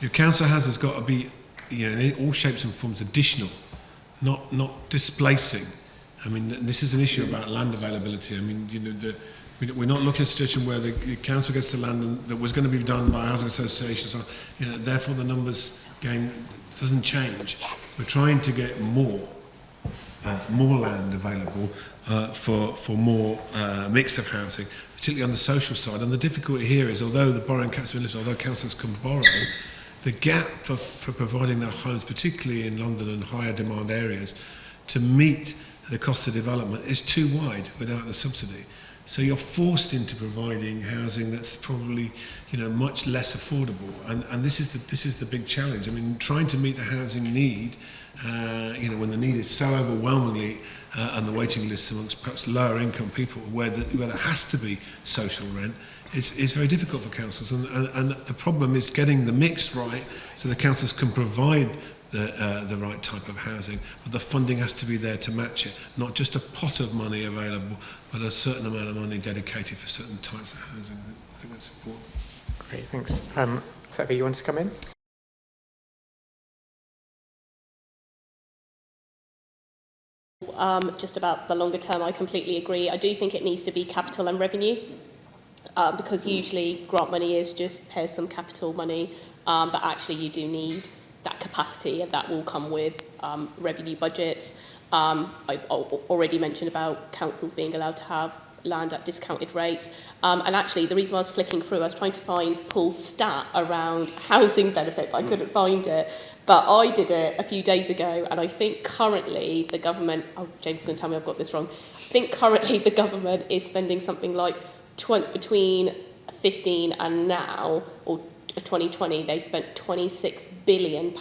Your council house has got to be, in all shapes and forms additional, not displacing. I mean, this is an issue about land availability. I mean, we're not looking at a situation where the council gets the land that was going to be done by housing associations. So, therefore the numbers game doesn't change. We're trying to get more land available for more mix of housing, particularly on the social side. And the difficulty here is, although the borrowing caps have been lifted, although councils can borrow, the gap for providing their homes, particularly in London and higher demand areas, to meet the cost of development is too wide without the subsidy. So you're forced into providing housing that's probably, much less affordable. And this is the big challenge. I mean, trying to meet the housing need, when the need is so overwhelmingly and the waiting lists amongst perhaps lower income people, where there has to be social rent, is very difficult for councils. And the problem is getting the mix right so the councils can provide the right type of housing, but the funding has to be there to match it. Not just a pot of money available, but a certain amount of money dedicated for certain types of housing. I think that's important. Great, thanks. Sevi, you want to come in? Just about the longer term, I completely agree. I do think it needs to be capital and revenue, because usually grant money is just here's some capital money, but actually you do need that capacity, and that will come with revenue budgets. I already mentioned about councils being allowed to have land at discounted rates. And actually, the reason I was flicking through, I was trying to find Paul's stat around housing benefit, but I couldn't find it. But I did it a few days ago, and I think currently the government, James is going to tell me I've got this wrong, I think currently the government is spending something like between 15 and now, or 2020, they spent £26 billion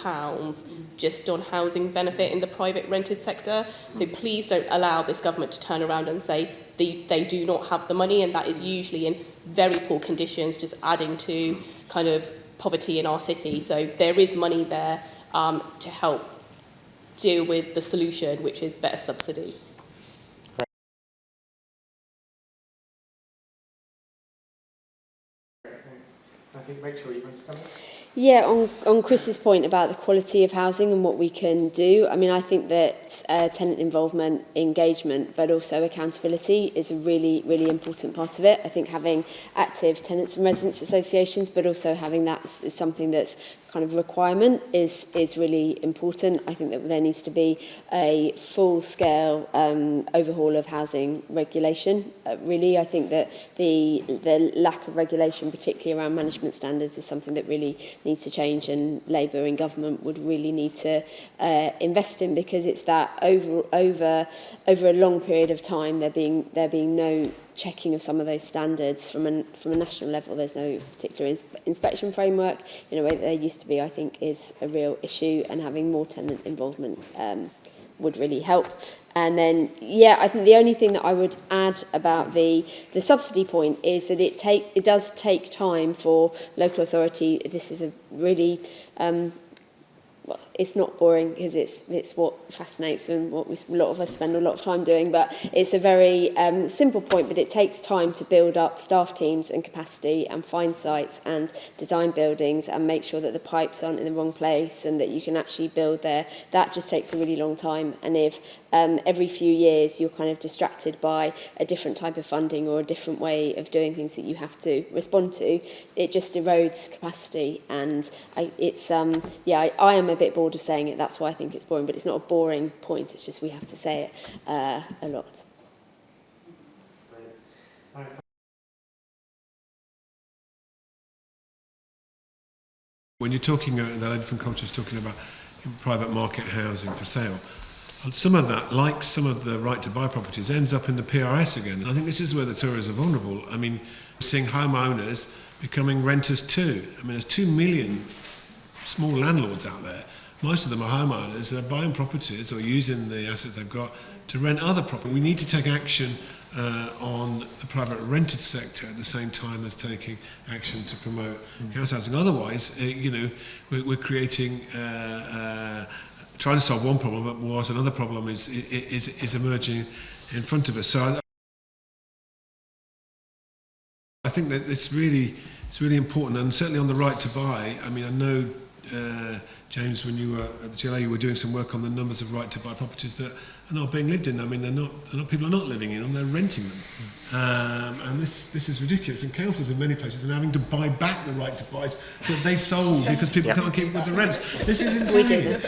just on housing benefit in the private rented sector. So please don't allow this government to turn around and say they do not have the money, and that is usually in very poor conditions, just adding to kind of poverty in our city. So there is money there to help deal with the solution, which is better subsidy. I think Rachel, you want to come in? Yeah, on Chris's point about the quality of housing and what we can do, I mean, I think that tenant involvement, engagement, but also accountability is a really, really important part of it. I think having active tenants and residents associations, but also having that is something that's kind of requirement is really important. I think that there needs to be a full-scale overhaul of housing regulation. Really, I think that the lack of regulation, particularly around management standards, is something that really needs to change, and Labour in government would really need to invest in, because it's that over a long period of time there being no checking of some of those standards from a national level. There's no particular inspection framework in a way that there used to be, I think, is a real issue, and having more tenant involvement would really help. And then, yeah, I think the only thing that I would add about the subsidy point is that it does take time for local authority. This is a really well, it's not boring, because it's what fascinates and what a lot of us spend a lot of time doing, but it's a very simple point, but it takes time to build up staff teams and capacity and find sites and design buildings and make sure that the pipes aren't in the wrong place and that you can actually build there. That just takes a really long time, and if every few years you're kind of distracted by a different type of funding or a different way of doing things that you have to respond to, it just erodes capacity. And I am a bit bored of saying it, that's why I think it's boring, but it's not a boring point, it's just we have to say it a lot. When you're talking, the lady from Culture is talking about private market housing for sale, some of that, like some of the right to buy properties, ends up in the PRS again. And I think this is where the tourists are vulnerable. I mean, we're seeing homeowners becoming renters too. I mean, there's 2 million small landlords out there. Most of them are homeowners. They're buying properties or using the assets they've got to rent other property. We need to take action on the private rented sector at the same time as taking action to promote house housing. Otherwise, we're creating, trying to solve one problem, but whilst another problem is emerging in front of us. So I think that it's really important, and certainly on the right to buy. I mean, I know James, when you were at the GLA, you were doing some work on the numbers of right-to-buy properties that are not being lived in. I mean, they're not people are not living in them; they're renting them, and this is ridiculous. And councils in many places are having to buy back the right to buys that they sold because people can't keep with the rents. This is insane.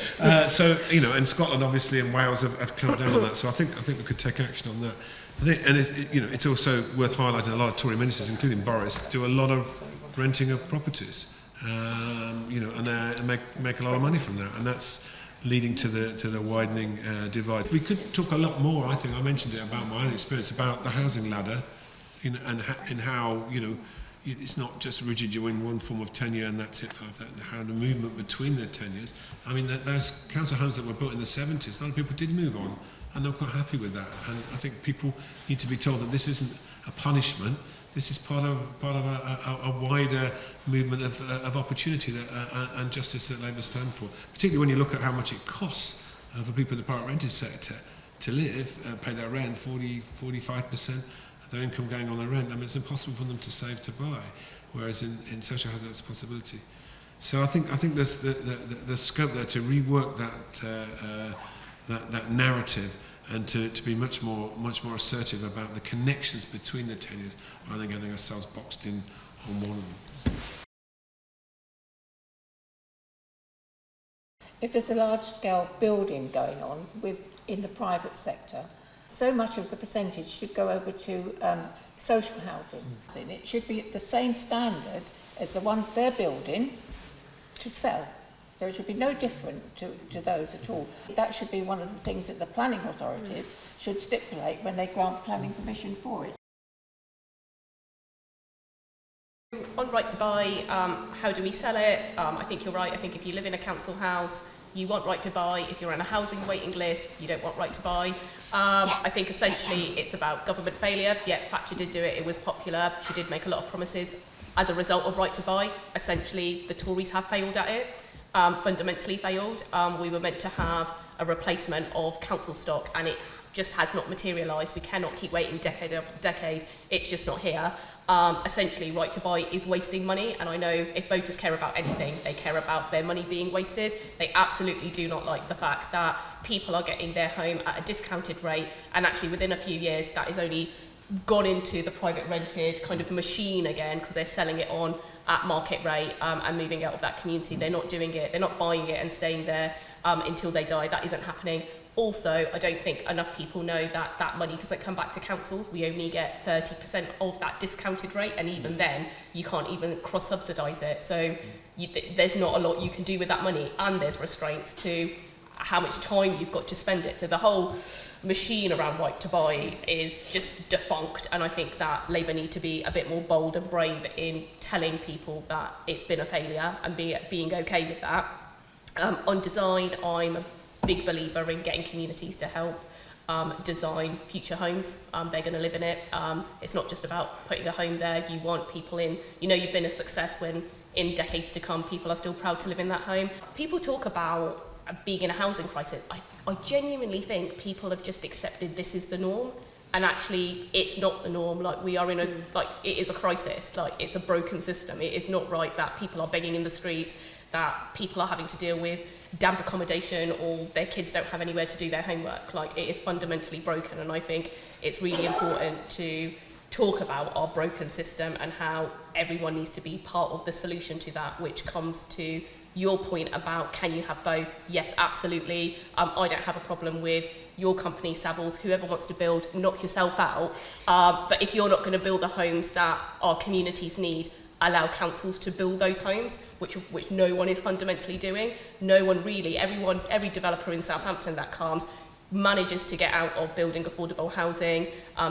So and Scotland obviously and Wales have clamped down on that. So I think we could take action on that. It's also worth highlighting a lot of Tory ministers, including Boris, do a lot of renting of properties. And make a lot of money from that, and that's leading to the widening divide. We could talk a lot more. I think I mentioned it about my own experience about the housing ladder, and how it's not just rigid. You win one form of tenure and that's it. How the movement between the tenures. I mean, those council homes that were built in the 70s, a lot of people did move on, and they're quite happy with that. And I think people need to be told that this isn't a punishment. This is part of a wider movement of opportunity and justice that Labour stand for. Particularly when you look at how much it costs for people in the private rented sector to live, pay their rent, 40-45% of their income going on their rent. I mean, it's impossible for them to save to buy, whereas in social housing that's a possibility. So I think there's the scope there to rework that narrative, and to be much more assertive about the connections between the tenures, rather than getting ourselves boxed in on one of them. If there's a large-scale building going on in the private sector, so much of the percentage should go over to social housing. It should be the same standard as the ones they're building to sell. So it should be no different to those at all. That should be one of the things that the planning authorities should stipulate when they grant planning permission for it. On right to buy, how do we sell it? I think you're right. I think if you live in a council house, you want right to buy. If you're on a housing waiting list, you don't want right to buy. I think essentially it's about government failure. Yes, Thatcher did do it. It was popular. She did make a lot of promises. As a result of right to buy, essentially the Tories have failed at it. Fundamentally failed. We were meant to have a replacement of council stock, and it just has not materialised. We cannot keep waiting decade after decade. It's just not here. Essentially, right to buy is wasting money, and I know if voters care about anything, they care about their money being wasted. They absolutely do not like the fact that people are getting their home at a discounted rate, and actually within a few years that is only gone into the private rented kind of machine again, because they're selling it on at market rate and moving out of that community. They're not doing it, they're not buying it and staying there until they die. That isn't happening. Also, I don't think enough people know that that money doesn't come back to councils. We only get 30% of that discounted rate, and even then, you can't even cross-subsidise it. So there's not a lot you can do with that money, and there's restraints to how much time you've got to spend it. So the whole machine around right to buy is just defunct, and I think that Labour need to be a bit more bold and brave in telling people that it's been a failure and being okay with that. On design, I'm a big believer in getting communities to help design future homes. They're going to live in it. It's not just about putting a home there. You want people in, you've been a success when in decades to come people are still proud to live in that home. People talk about being in a housing crisis. I genuinely think people have just accepted this is the norm, and actually it's not the norm. Like, we are in it is a crisis. Like, it's a broken system. It is not right that people are begging in the streets, that people are having to deal with damp accommodation, or their kids don't have anywhere to do their homework. Like, it is fundamentally broken, and I think it's really important to talk about our broken system and how everyone needs to be part of the solution to that, which comes to your point about can you have both? Yes, absolutely. I don't have a problem with your company, Savills, whoever wants to build, knock yourself out. But if you're not going to build the homes that our communities need, allow councils to build those homes, which no one is fundamentally doing. No one really, every developer in Southampton that comes manages to get out of building affordable housing.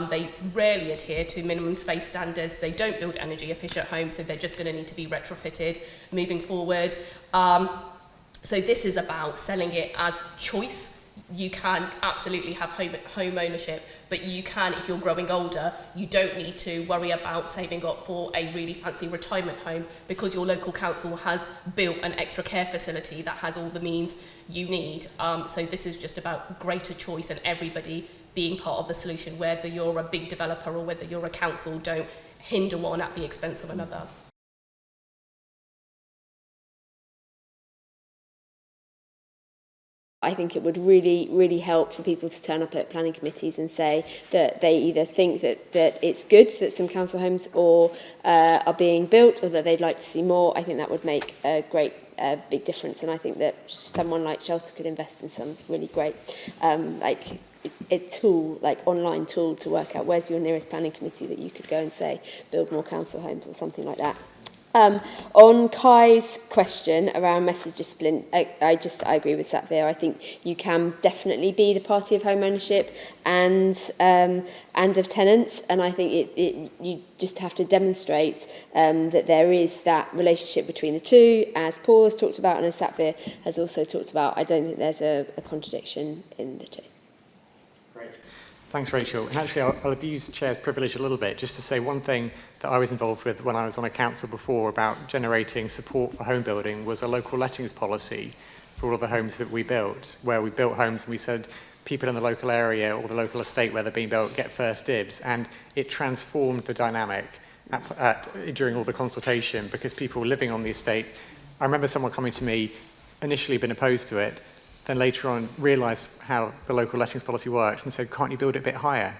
They rarely adhere to minimum space standards. They don't build energy efficient homes, so they're just going to need to be retrofitted moving forward. So this is about selling it as choice. You can absolutely have home ownership, but you can, if you're growing older, you don't need to worry about saving up for a really fancy retirement home because your local council has built an extra care facility that has all the means you need. So this is just about greater choice and everybody being part of the solution, whether you're a big developer or whether you're a council. Don't hinder one at the expense of another. I think it would really, really help for people to turn up at planning committees and say that they either think that it's good that some council homes are being built, or that they'd like to see more. I think that would make a great big difference, and I think that someone like Shelter could invest in some really great like a tool, like online tool, to work out where's your nearest planning committee that you could go and say build more council homes or something like that. On Kai's question around message discipline, I agree with Satvir. I think you can definitely be the party of home ownership and of tenants, and I think you just have to demonstrate that there is that relationship between the two, as Paul has talked about and as Satvir has also talked about. I don't think there's a contradiction in the two. Great. Thanks, Rachel. And actually, I'll abuse Chair's privilege a little bit just to say one thing that I was involved with when I was on a council before about generating support for home building was a local lettings policy for all of the homes that we built, where we built homes and we said people in the local area or the local estate where they're being built get first dibs, and it transformed the dynamic during all the consultation, because people living on the estate, I remember someone coming to me, initially been opposed to it, then later on realised how the local lettings policy worked and said, can't you build it a bit higher?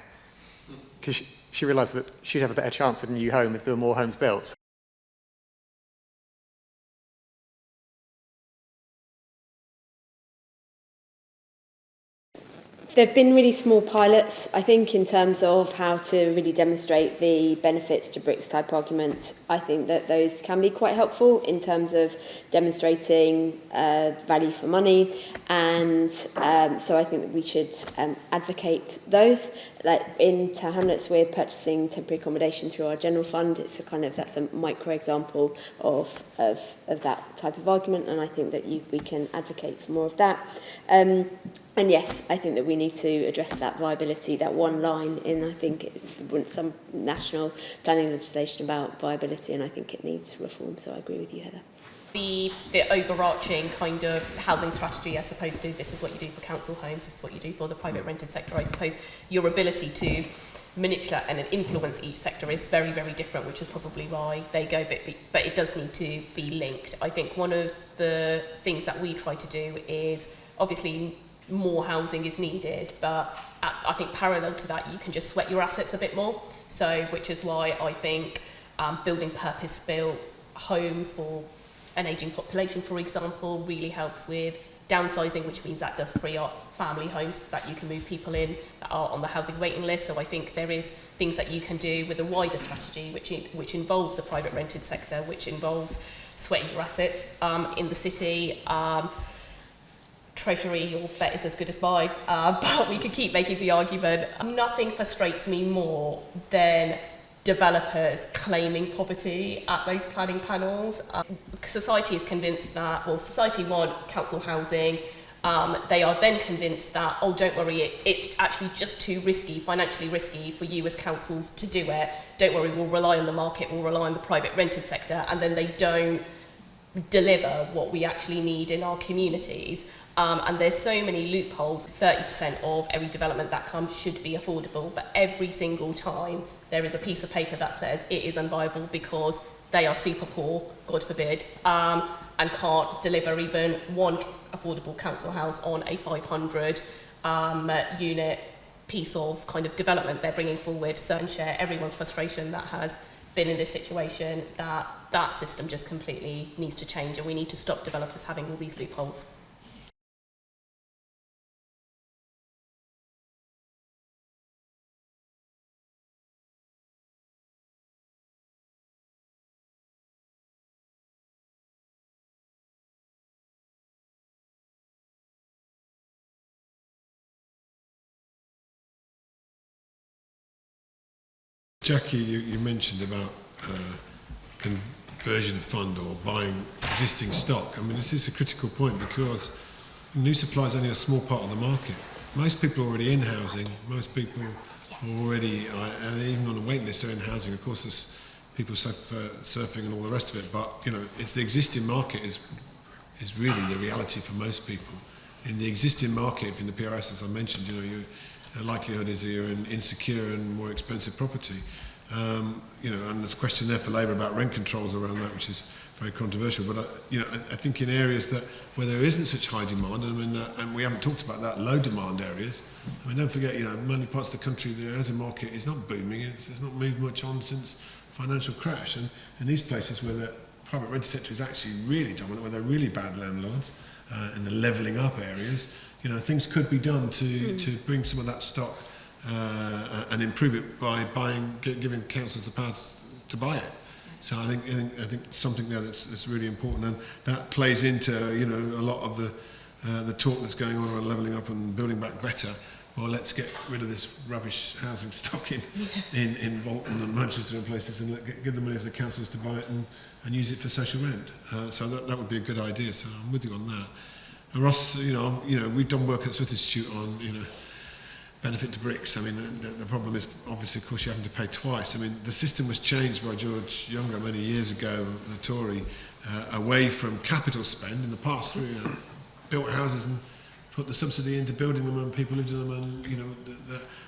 Because she realised that she'd have a better chance at a new home if there were more homes built. There have been really small pilots, I think, in terms of how to really demonstrate the benefits to bricks type argument. I think that those can be quite helpful in terms of demonstrating value for money, and so I think that we should advocate those. Like in Town Hamlets, we're purchasing temporary accommodation through our general fund. It's that's a micro example of that type of argument, and I think that we can advocate for more of that. And yes, I think that we need to address that viability, that one line in, I think it's some national planning legislation about viability, and I think it needs reform, so I agree with you, Heather. The overarching kind of housing strategy, as opposed to this is what you do for council homes, this is what you do for the private rented sector, I suppose your ability to manipulate and influence each sector is very, very different, which is probably why they go but it does need to be linked. I think one of the things that we try to do is, obviously more housing is needed, but I think parallel to that you can just sweat your assets a bit more, so which is why I think building purpose-built homes for an ageing population, for example, really helps with downsizing, which means that does free up family homes that you can move people in that are on the housing waiting list. So I think there is things that you can do with a wider strategy which involves the private rented sector, which involves sweating your assets in the city. Treasury, your bet is as good as mine, but we could keep making the argument. Nothing frustrates me more than developers claiming poverty at those planning panels. Society is convinced that, well, society want council housing. They are then convinced that, oh, don't worry, it's actually just too risky, financially risky for you as councils to do it. Don't worry, we'll rely on the market, we'll rely on the private rented sector, and then they don't deliver what we actually need in our communities. And there's so many loopholes. 30% of every development that comes should be affordable, but every single time there is a piece of paper that says it is unviable because they are super poor, God forbid, and can't deliver even one affordable council house on a 500 unit piece of kind of development they're bringing forward. So, and share everyone's frustration that has been in this situation, that system just completely needs to change, and we need to stop developers having all these loopholes. Jackie, you mentioned about conversion fund or buying existing stock. I mean, this is a critical point because new supply is only a small part of the market. Most people are already in housing. Most people are already, and even on a wait list, they're in housing. Of course, there's people surfing and all the rest of it. But you know, it's the existing market is really the reality for most people. In the existing market, in the PRS, as I mentioned, you know, the likelihood is that you're in insecure and more expensive property. And there's a question there for Labour about rent controls around that, which is very controversial. But I think in areas where there isn't such high demand, and we haven't talked about that, low demand areas. I mean, don't forget, many parts of the country, the housing market is not booming. It's not moved much on since financial crash. And in these places where the private rented sector is actually really dominant, where they're really bad landlords, in the levelling up areas, things could be done to bring some of that stock and improve it by giving councils the power to buy it. So I think something there that's really important, and that plays into a lot of the talk that's going on around levelling up and building back better. Well, let's get rid of this rubbish housing stock in Bolton and Manchester and places, and give the money to the councils to buy it and use it for social rent. So that would be a good idea. So I'm with you on that. And Ross, we've done work at Smith Institute on benefit to bricks. I mean, the problem is, obviously, of course, you're having to pay twice. I mean, the system was changed by George Younger many years ago, the Tory, away from capital spend in the past. Built houses and put the subsidy into building them, and people lived in them, and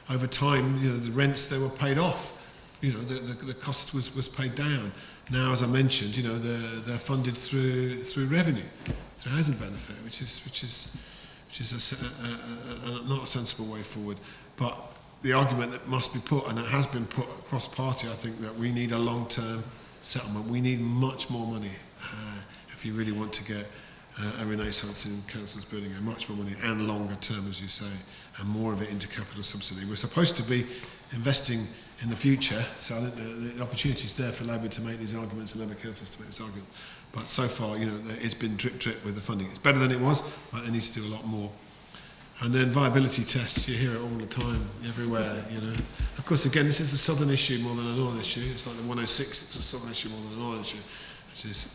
over time, the rents, they were paid off. The cost was paid down. Now, as I mentioned, they're funded through revenue, through housing benefit, which is not a sensible way forward. But the argument that must be put, and it has been put across party, I think, that we need a long-term settlement. We need much more money if you really want to get a renaissance in councils building, and much more money, and longer term, as you say, and more of it into capital subsidy. We're supposed to be investing in the future, so I think the opportunity is there for Labour to make these arguments and other councils to make these arguments. But so far, it's been drip with the funding. It's better than it was, but it needs to do a lot more. And then viability tests, you hear it all the time, everywhere, Of course, again, this is a southern issue more than a northern issue. It's like the 106, it's a southern issue more than a northern issue.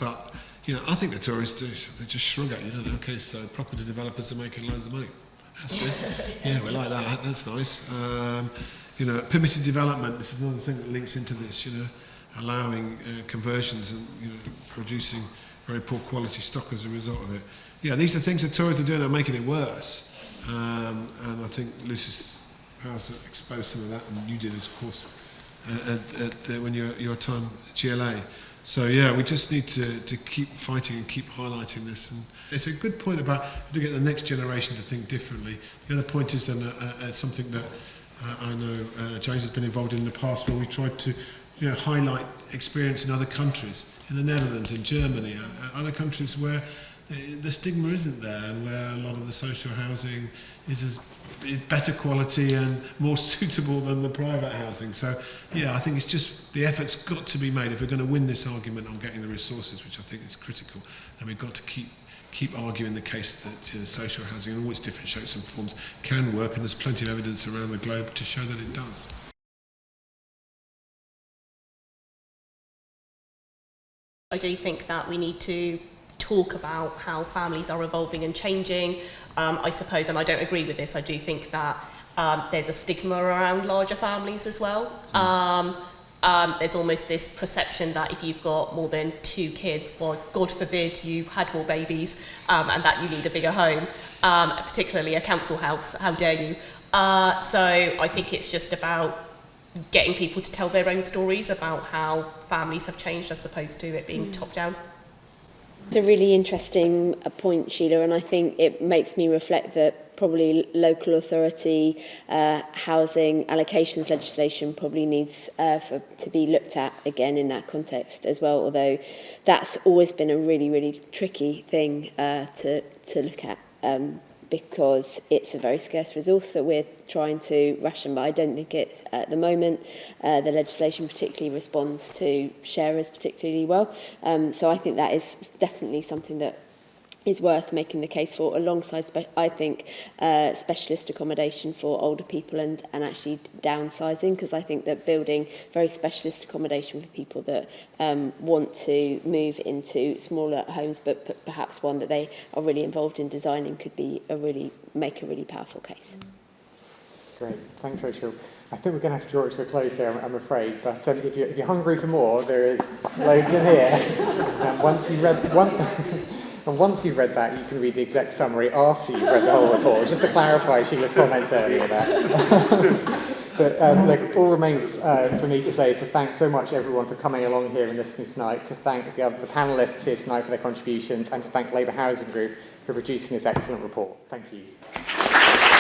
But I think the Tories they just shrug at you, Okay, so property developers are making loads of money. That's good. Yeah, we like that. That's nice. Permitted development, this is another thing that links into this, allowing conversions and producing very poor quality stock as a result of it. Yeah, these are things the Tories are doing that are making it worse. And I think Lucius Powers exposed some of that, and you did, of course, when your time at GLA. So yeah, we just need to keep fighting and keep highlighting this. And it's a good point about to get the next generation to think differently. The other point is then something that I know James has been involved in the past, where we tried to highlight experience in other countries, in the Netherlands, in Germany, other countries where the stigma isn't there, and where a lot of the social housing is better quality and more suitable than the private housing. So yeah, I think it's just the effort's got to be made if we're going to win this argument on getting the resources, which I think is critical. And we've got to keep arguing the case that social housing in all its different shapes and forms can work, and there's plenty of evidence around the globe to show that it does. I do think that we need to talk about how families are evolving and changing. I suppose, and I don't agree with this, I do think that there's a stigma around larger families as well. There's almost this perception that if you've got more than 2 kids, well, God forbid you had more babies, and that you need a bigger home, particularly a council house, how dare you. So I think it's just about getting people to tell their own stories about how families have changed as opposed to it being top down. It's a really interesting point, Sheila, and I think it makes me reflect that probably local authority housing allocations legislation probably needs to be looked at again in that context as well, although that's always been a really, really tricky thing to look at because it's a very scarce resource that we're trying to ration, but I don't think it, at the moment, the legislation particularly responds to sharers particularly well. So I think that is definitely something that is worth making the case for, alongside, I think, specialist accommodation for older people and actually downsizing, because I think that building very specialist accommodation for people that want to move into smaller homes, but perhaps one that they are really involved in designing, could be make a really powerful case. Great, thanks, Rachel. I think we're going to have to draw it to a close here, I'm afraid. But if you're hungry for more, there is loads in here. And once you've read that, you can read the exec summary after you've read the whole report. Just to clarify Sheila's comments earlier there. But look, all remains for me to say is to thank so much everyone for coming along here and listening tonight, to thank the panellists here tonight for their contributions, and to thank Labour Housing Group for producing this excellent report. Thank you.